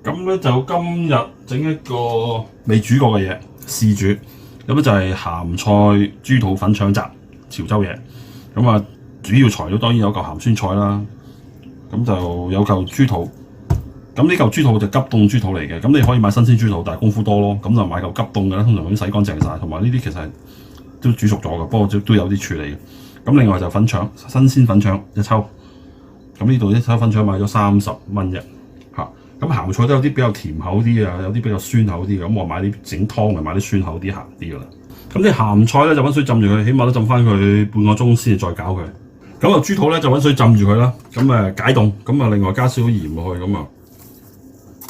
咁咧就今日整一個未煮過嘅嘢試煮，咁咧就係鹹菜豬肚粉腸雜潮州嘢。咁啊，主要材料當然有嚿鹹酸菜啦，咁就有嚿豬肚。咁呢嚿豬肚就急凍豬肚嚟嘅，咁你可以買新鮮豬肚，但係功夫多咯。咁就買嚿急凍嘅啦，通常已經洗乾淨晒，同埋呢啲其實都煮熟咗嘅，不過都有啲處理嘅。咁另外就粉腸，新鮮粉腸一抽。咁呢度一抽粉腸買咗30蚊啫，嚇。咁鹹菜都有啲比較甜口啲啊，有啲比較酸口啲嘅。咁我買啲整湯咪買啲酸口啲鹹啲嘅啦。咁啲鹹菜咧就揾水浸住佢，起碼都浸翻佢半個鐘先至再搞佢。咁啊豬肚咧就揾水浸住佢啦，咁解凍，咁啊另外加少少鹽落去，咁啊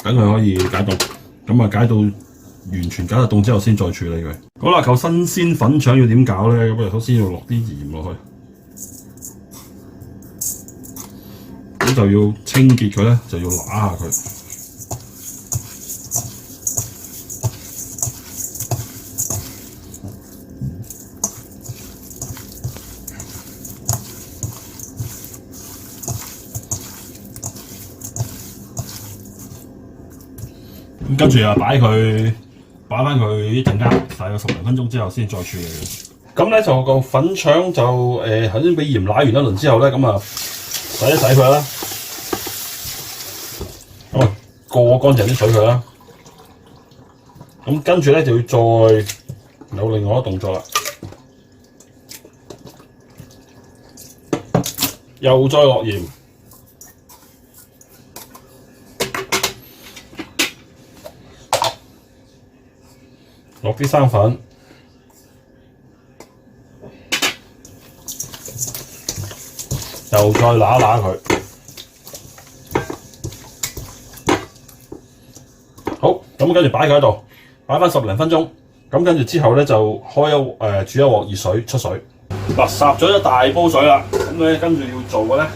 等佢可以解凍，咁啊解到完全解得凍之後先再處理佢。好啦，嚿新鮮粉腸要點搞咧？咁啊首先要落啲鹽落去。咁就要清潔佢咧，就要揦下佢。咁跟住又擺翻佢一陣間，大約10零分鐘之後先再處理佢。咁咧就個粉腸就頭先俾鹽揦完一輪之後咧，咁啊洗一洗佢啦。咁啊過乾淨啲水佢啦。咁跟住咧就要再有另外一個動作啦，又再落鹽。落啲生粉，又再揦佢。好，咁跟住擺佢喺度，擺翻10零分鐘。咁跟住之後咧就煮一鑊熱水出水。嗱，霎咗一大煲水啦。咁咧跟住要做嘅咧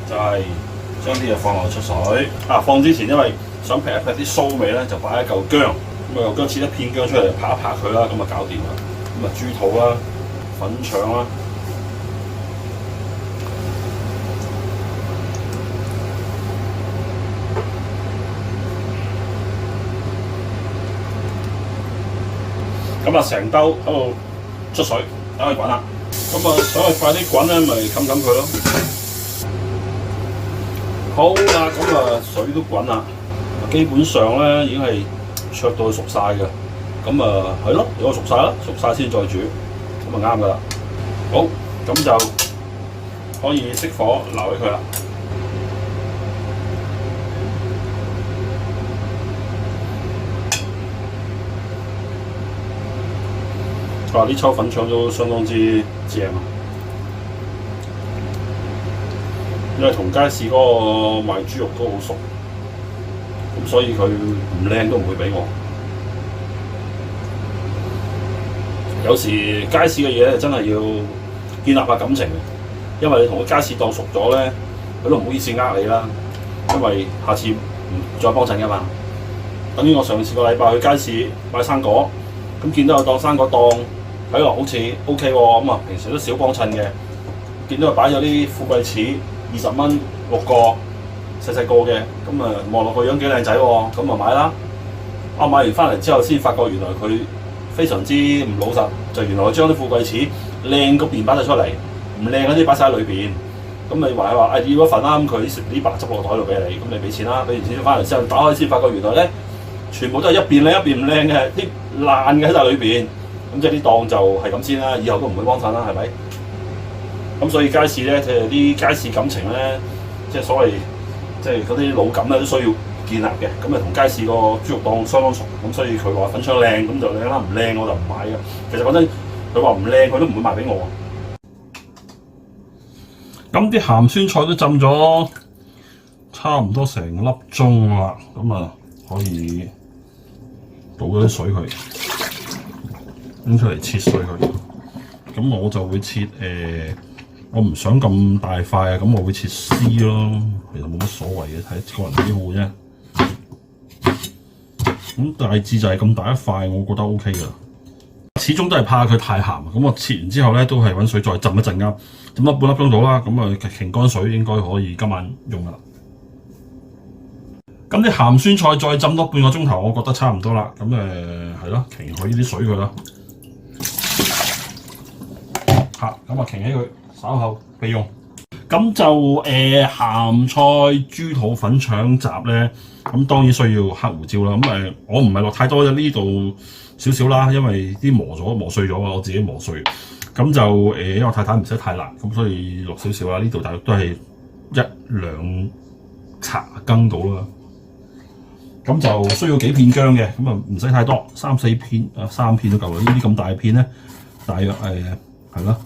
就係將啲嘢放落出水。放之前因為想劈一劈啲酥味咧，就擺一嚿薑。咁啊，薑切一片薑出嚟，拍一拍佢啦，咁啊搞掂啦。咁啊，豬肚啦，粉腸啦，咁啊成兜喺度出水，等佢滾啦。咁啊，想佢快啲滾咧，咪冚佢咯。好啦，咁啊水都滾啦，基本上咧已經係灼到佢熟晒嘅，咁啊係咯，如果熟晒啦，熟晒先再煮，咁啊啱噶啦。好，咁就可以熄火撈起佢啦。呢抽粉腸都相當之正啊，因為同街市嗰個賣豬肉都好熟。咁所以佢唔靚都唔會俾我。有時街市嘅嘢咧，真係要建立下感情嘅，因為你同個街市檔熟咗咧，佢都唔好意思你啦，因為下次唔再幫襯噶嘛。等於我上次個禮拜去街市買生果，咁見到有檔生果檔睇落好似 OK 喎，咁啊平時都少幫襯嘅，見到佢擺咗啲富貴柿20蚊6個。細個嘅，咁啊望落去樣幾靚仔喎，咁啊買啦。買完翻嚟之後先發覺原來佢非常之唔老實，就原來佢將啲富貴柿靚嗰邊擺晒出嚟，唔靚嗰啲擺晒喺裏邊。咁你話要一份啦，咁佢呢白執落個袋度俾你，咁你俾錢啦，俾完錢翻嚟之後打開先發覺原來咧全部都係一邊靚一邊唔靚嘅，啲爛嘅喺晒裏邊。咁即係啲檔就係咁先啦，以後都唔會幫襯啦，係咪？咁所以街市咧，啲街市感情咧，即係所謂。即係嗰啲老感咧都需要建立嘅，咁啊同街市個豬肉檔相當熟，咁所以佢話粉腸靚咁就靚啦，唔靚我就唔買嘅。其實講真，佢話唔靚佢都唔會賣俾我。咁啲鹹酸菜都浸咗差唔多成粒鐘啦，咁啊可以倒咗啲水佢，拎出嚟切碎佢。咁我就會切我唔想咁大塊啊，咁我會切絲咯，其實冇乜所謂嘅，睇個人喜好啫。咁大致就係咁大一塊，我覺得 OK 噶啦。始終都係怕佢太鹹，咁我切完之後咧都係揾水再浸一陣間，浸咗半粒鐘到啦，咁啊擎乾水應該可以今晚用噶啦。咁啲鹹酸菜再浸多半個鐘頭，我覺得差唔多啦。咁係咯，擎佢呢啲水佢啦。咁擎起佢，稍後備用。咁就鹹菜豬肚粉腸雜咧，咁當然需要黑胡椒啦。咁我唔係落太多啫，呢度少少啦，因為啲磨碎咗啊，我自己磨碎。咁就因為我太太唔使太辣，咁所以落少少啦。呢度大約都係1-2茶羹到啦。咁就需要幾片薑嘅，咁啊唔使太多，3-4片3片都夠啦。呢啲咁大片咧，大約係咯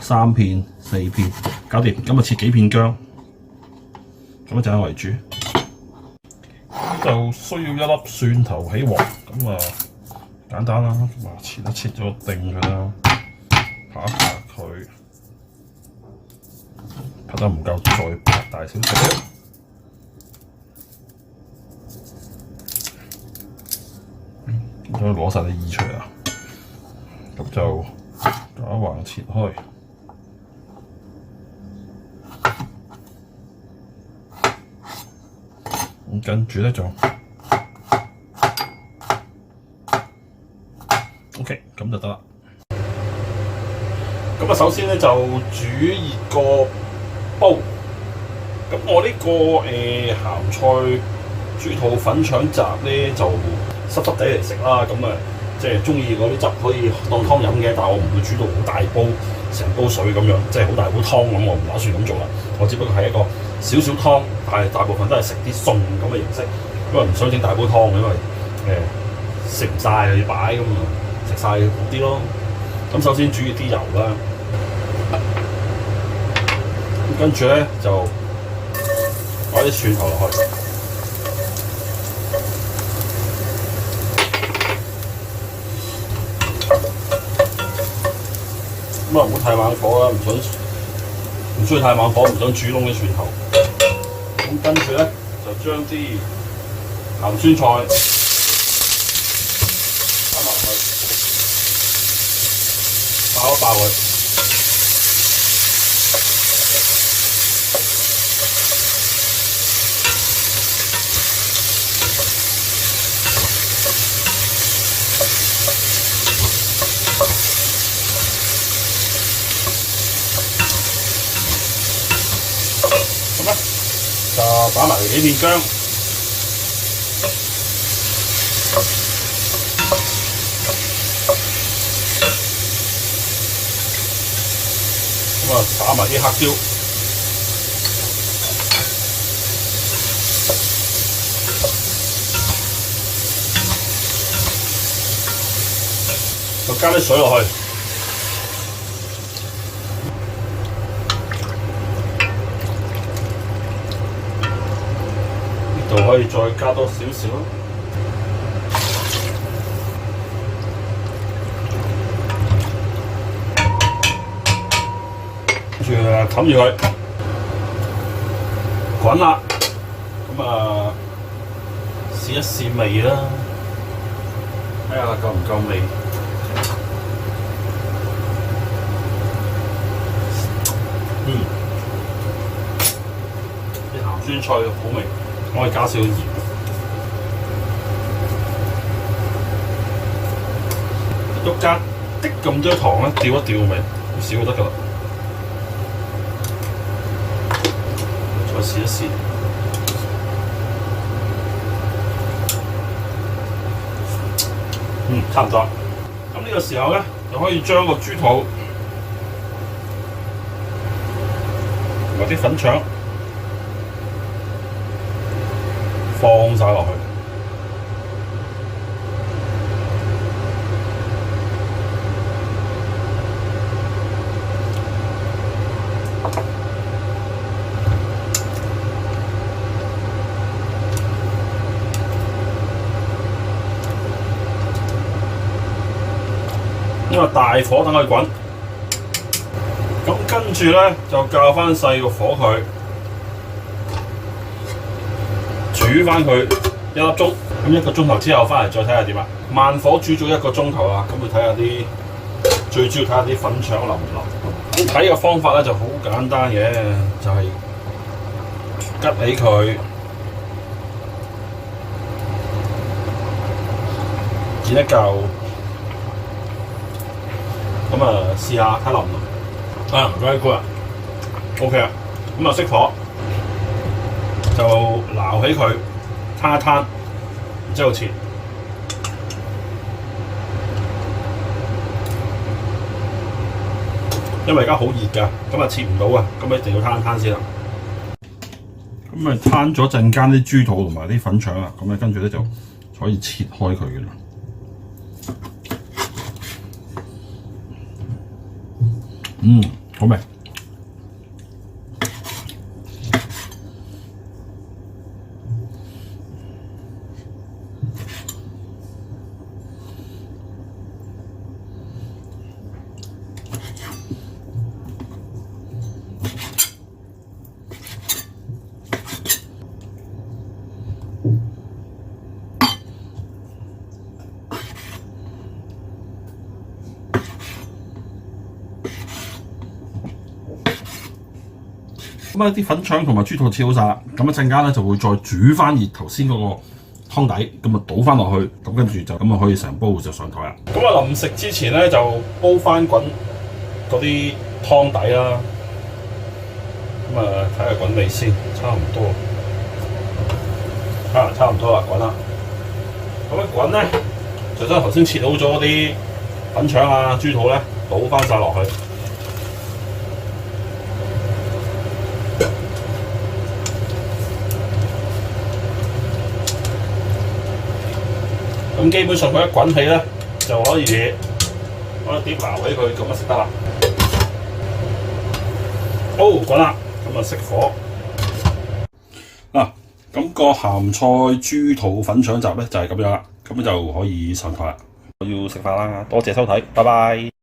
，3片4片搞掂。咁啊切幾片薑，咁一陣為主。就需要1粒蒜頭起鑊，咁啊簡單啦，咁啊切咗定佢啦，拍一拍佢，拍得唔夠再拍大少少。咁就攞晒啲衣出嚟啦，咁就打橫切開。咁跟住咧就 OK， 咁就得啦。咁啊，首先咧就煮熱個煲。咁我呢個鹹菜豬肚粉腸雜咧就濕濕地嚟食啦。咁即係中意嗰啲汁可以當湯飲嘅，但係我唔會煮到好大煲，成煲水咁樣，即係好大煲湯咁，我唔打算咁做啦。我只不過係一個少少湯，但係大部分都係食啲餸咁嘅形式，因為唔想整大煲湯，因為食唔晒又要擺咁啊，食晒好啲咯。咁首先煮熱啲油啦，咁跟住咧就擺啲蒜頭落去。咁啊唔好太猛火啦，唔需要太猛火，唔想煮燶啲蒜頭。咁跟住咧就將啲鹹酸菜擺埋去，爆一爆佢。就擺埋幾片薑，咁啊打埋啲黑椒，就加啲水落去。就可以再加多少少咯，跟住冚住佢滾啦，咁試一試味啦，睇下夠唔夠味。啲鹹酸菜好味。我可以加少少鹽，都加啲咁多糖啦，調一調味，少就得㗎啦。再試一試，差唔多。咁呢個時候咧，就可以將個豬肚同埋啲粉腸放晒落去，因為大火等佢滾，咁跟住咧就較翻細個火佢。煮翻佢1粒鐘，咁1個鐘頭之後翻嚟再睇下點啊！慢火煮咗1個鐘頭啦，咁你睇下啲，最主要睇下啲粉腸腍唔腍。咁睇嘅方法咧就好簡單嘅，就係吉起佢，剪一嚿，咁啊試下睇腍唔腍。啊，唔該，good啊 ，OK 啊，咁啊熄火，就撈起佢，攤一攤，然之後切。因為而家好熱㗎，咁啊切唔到啊，咁一定要攤一攤先啦。咁啊攤咗陣間啲豬肚同埋啲粉腸啦，咁啊跟住咧就可以切開佢嘅啦。好味。咁啊啲粉腸同埋豬肚切好晒啦，咁一陣間咧就會再煮翻熱頭先嗰個湯底，咁啊倒翻落去，咁跟住就咁啊可以成煲就上台啦。咁啊臨食之前咧就煲翻滾嗰啲湯底啦，咁啊睇下滾未先，差唔多，差唔多啦，滾啦。咁一滾咧就將頭先切好咗嗰啲粉腸啊、豬肚咧倒翻晒落去。咁基本上佢一滾起咧，就可以攞碟撈起佢，咁就食得啦。好，滾啦，咁啊熄火。咁個鹹菜豬肚粉腸集咧就係咁樣啦，咁就可以上台啦。我要食飯啦，多謝收睇，拜拜。